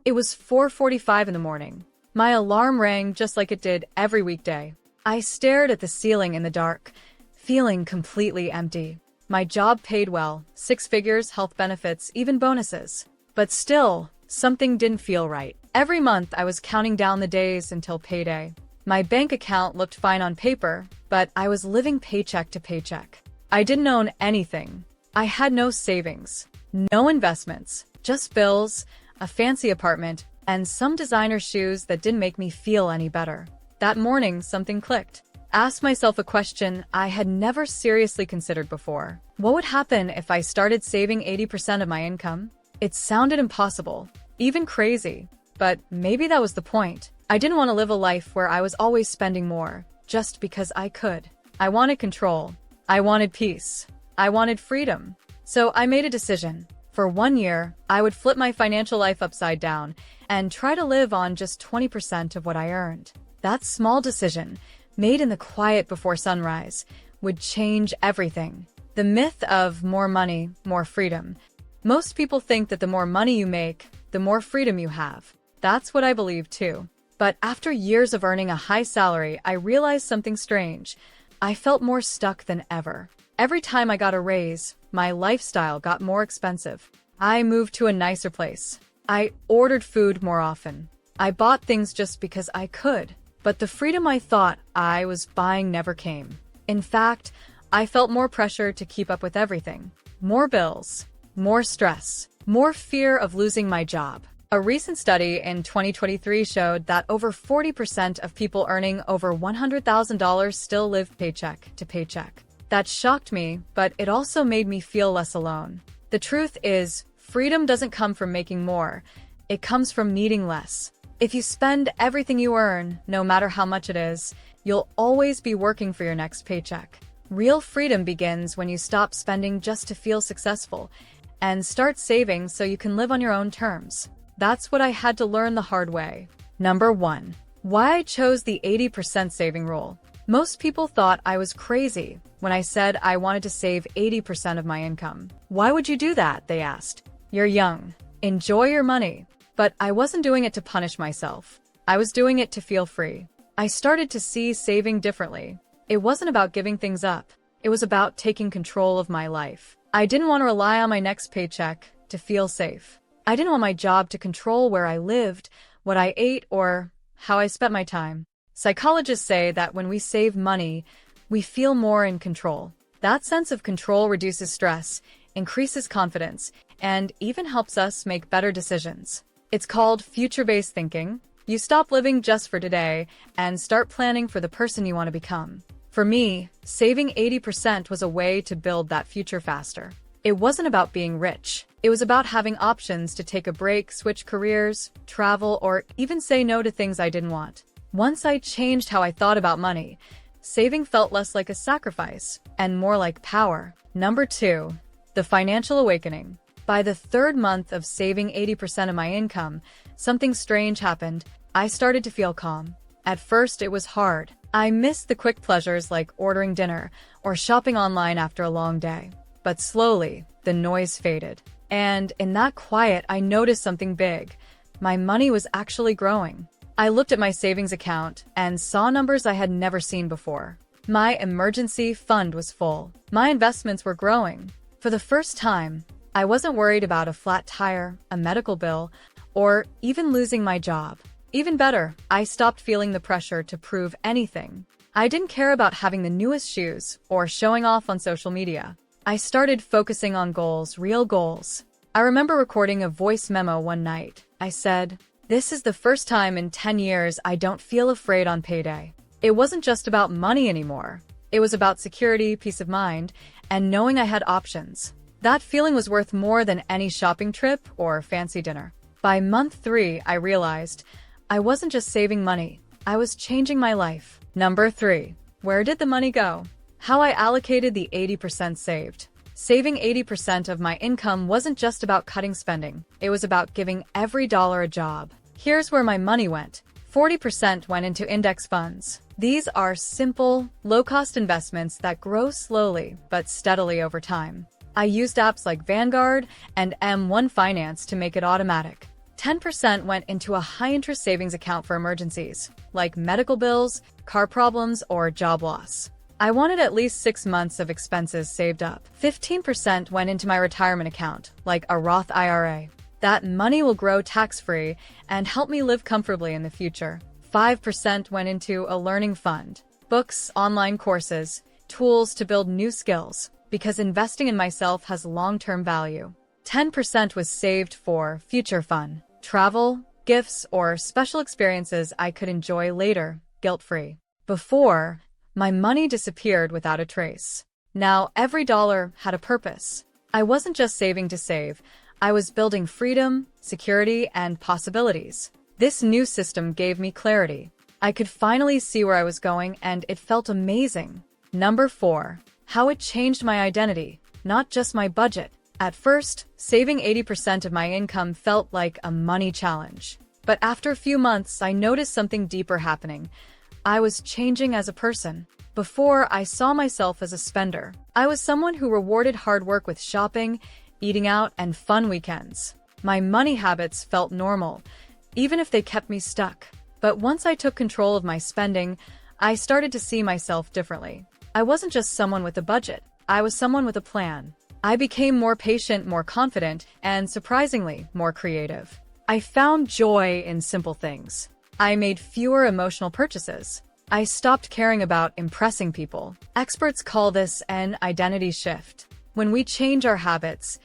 It was 4:45 in the morning. My alarm rang just like it did every weekday. I stared at the ceiling in the dark, feeling completely empty. My job paid well, 6 figures, health benefits, even bonuses. But still, something didn't feel right. Every month, I was counting down the days until payday. My bank account looked fine on paper, but I was living paycheck to paycheck. I didn't own anything. I had no savings, no investments, just bills, a fancy apartment, and some designer shoes that didn't make me feel any better. That morning, something clicked. Asked myself a question I had never seriously considered before. What would happen if I started saving 80% of my income? It sounded impossible, even crazy, but maybe that was the point. I didn't want to live a life where I was always spending more, just because I could. I wanted control. I wanted peace. I wanted freedom. So I made a decision. For 1 year, I would flip my financial life upside down and try to live on just 20% of what I earned. That small decision, made in the quiet before sunrise, would change everything. The myth of more money, more freedom. Most people think that the more money you make, the more freedom you have. That's what I believe too. But after years of earning a high salary, I realized something strange. I felt more stuck than ever. Every time I got a raise, my lifestyle got more expensive. I moved to a nicer place. I ordered food more often. I bought things just because I could. But the freedom I thought I was buying never came. In fact, I felt more pressure to keep up with everything. More bills, more stress, more fear of losing my job. A recent study in 2023 showed that over 40% of people earning over $100,000 still live paycheck to paycheck. That shocked me, but it also made me feel less alone. The truth is, freedom doesn't come from making more. It comes from needing less. If you spend everything you earn, no matter how much it is, you'll always be working for your next paycheck. Real freedom begins when you stop spending just to feel successful and start saving so you can live on your own terms. That's what I had to learn the hard way. Number 1. Why I chose the 80% saving rule. Most people thought I was crazy when I said I wanted to save 80% of my income. Why would you do that? They asked. You're young. Enjoy your money. But I wasn't doing it to punish myself. I was doing it to feel free. I started to see saving differently. It wasn't about giving things up. It was about taking control of my life. I didn't want to rely on my next paycheck to feel safe. I didn't want my job to control where I lived, what I ate, or how I spent my time. Psychologists say that when we save money, we feel more in control. That sense of control reduces stress, increases confidence, and even helps us make better decisions. It's called future-based thinking. You stop living just for today and start planning for the person you want to become. For me, saving 80% was a way to build that future faster. It wasn't about being rich. It was about having options to take a break, switch careers, travel, or even say no to things I didn't want. Once I changed how I thought about money, saving felt less like a sacrifice and more like power. Number 2. The financial awakening. By the 3rd month of saving 80% of my income, something strange happened. I started to feel calm. At first, it was hard. I missed the quick pleasures like ordering dinner or shopping online after a long day. But slowly, the noise faded. And in that quiet, I noticed something big. My money was actually growing. I looked at my savings account and saw numbers I had never seen before. My emergency fund was full. My investments were growing. For the first time, I wasn't worried about a flat tire, a medical bill, or even losing my job. Even better, I stopped feeling the pressure to prove anything. I didn't care about having the newest shoes or showing off on social media. I started focusing on goals, real goals. I remember recording a voice memo one night. I said, "This is the first time in 10 years I don't feel afraid on payday." It wasn't just about money anymore. It was about security, peace of mind, and knowing I had options. That feeling was worth more than any shopping trip or fancy dinner. By month 3, I realized I wasn't just saving money. I was changing my life. Number 3. Where did the money go? How I allocated the 80% saved. Saving 80% of my income wasn't just about cutting spending. It was about giving every dollar a job. Here's where my money went. 40% went into index funds. These are simple, low-cost investments that grow slowly but steadily over time. I used apps like Vanguard and M1 Finance to make it automatic. 10% went into a high-interest savings account for emergencies, like medical bills, car problems, or job loss. I wanted at least 6 months of expenses saved up. 15% went into my retirement account, like a Roth IRA. That money will grow tax-free and help me live comfortably in the future. 5% went into a learning fund, books, online courses, tools to build new skills, because investing in myself has long-term value. 10% was saved for future fun, travel, gifts, or special experiences I could enjoy later, guilt-free. Before, my money disappeared without a trace. Now every dollar had a purpose. I wasn't just saving to save. I was building freedom, security, and possibilities. This new system gave me clarity. I could finally see where I was going, and it felt amazing. Number 4. How it changed my identity, not just my budget. At first, saving 80% of my income felt like a money challenge. But after a few months, I noticed something deeper happening. I was changing as a person. Before, I saw myself as a spender. I was someone who rewarded hard work with shopping, eating out, and fun weekends. My money habits felt normal, even if they kept me stuck. But once I took control of my spending, I started to see myself differently. I wasn't just someone with a budget. I was someone with a plan. I became more patient, more confident, and surprisingly, more creative. I found joy in simple things. I made fewer emotional purchases. I stopped caring about impressing people. Experts call this an identity shift. When we change our habits,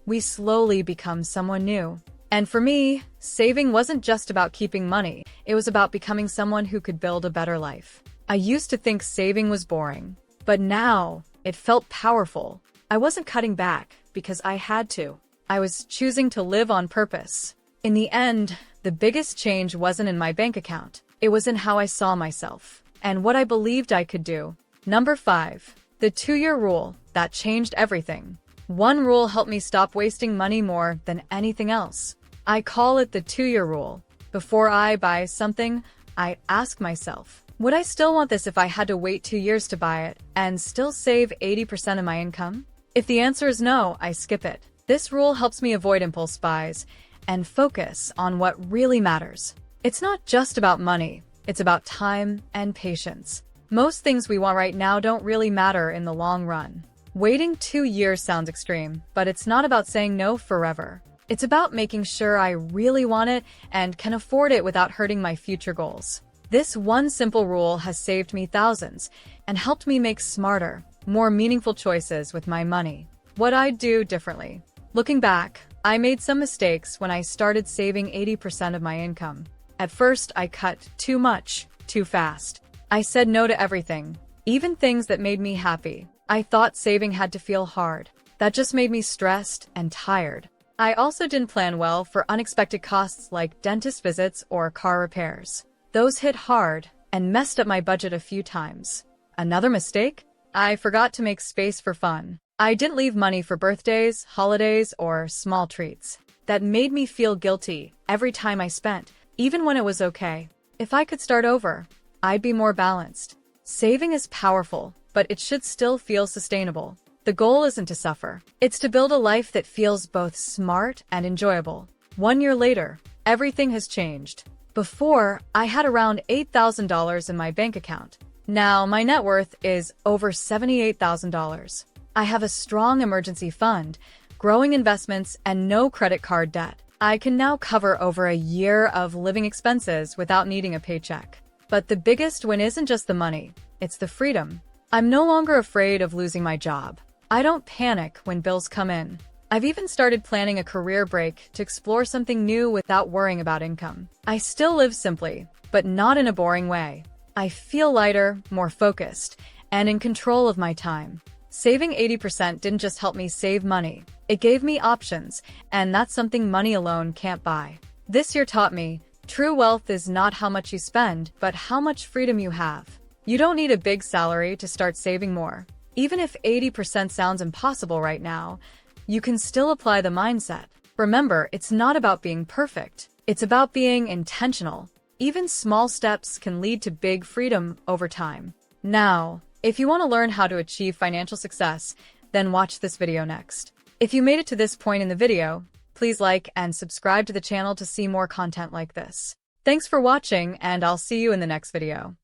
we slowly become someone new. And for me, saving wasn't just about keeping money. It was about becoming someone who could build a better life. I used to think saving was boring, but now it felt powerful. I wasn't cutting back because I had to. I was choosing to live on purpose. In the end, the biggest change wasn't in my bank account. It was in how I saw myself and what I believed I could do. Number 5. The 2-year rule that changed everything. One rule helped me stop wasting money more than anything else. I call it the 2-year rule. Before I buy something, I ask myself, would I still want this if I had to wait 2 years to buy it and still save 80% of my income? If the answer is no, I skip it. This rule helps me avoid impulse buys and focus on what really matters. It's not just about money. It's about time and patience. Most things we want right now don't really matter in the long run. Waiting 2 years sounds extreme, but it's not about saying no forever. It's about making sure I really want it and can afford it without hurting my future goals. This one simple rule has saved me thousands and helped me make smarter, more meaningful choices with my money. What I'd do differently. Looking back, I made some mistakes when I started saving 80% of my income. At first, I cut too much, too fast. I said no to everything, even things that made me happy. I thought saving had to feel hard. That just made me stressed and tired. I also didn't plan well for unexpected costs like dentist visits or car repairs. Those hit hard and messed up my budget a few times. Another mistake? I forgot to make space for fun. I didn't leave money for birthdays, holidays, or small treats. That made me feel guilty every time I spent, even when it was okay. If I could start over, I'd be more balanced. Saving is powerful, but it should still feel sustainable. The goal isn't to suffer. It's to build a life that feels both smart and enjoyable. 1 year later, everything has changed. Before, I had around $8,000 in my bank account. Now, my net worth is over $78,000. I have a strong emergency fund, growing investments, and no credit card debt. I can now cover over a year of living expenses without needing a paycheck. But the biggest win isn't just the money, it's the freedom. I'm no longer afraid of losing my job. I don't panic when bills come in. I've even started planning a career break to explore something new without worrying about income. I still live simply, but not in a boring way. I feel lighter, more focused, and in control of my time. Saving 80% didn't just help me save money. It gave me options, and that's something money alone can't buy. This year taught me, true wealth is not how much you spend, but how much freedom you have. You don't need a big salary to start saving more. Even if 80% sounds impossible right now, you can still apply the mindset. Remember, it's not about being perfect. It's about being intentional. Even small steps can lead to big freedom over time. Now, if you want to learn how to achieve financial success, then watch this video next. If you made it to this point in the video, Please like and subscribe to the channel to see more content like this. Thanks for watching, and I'll see you in the next video.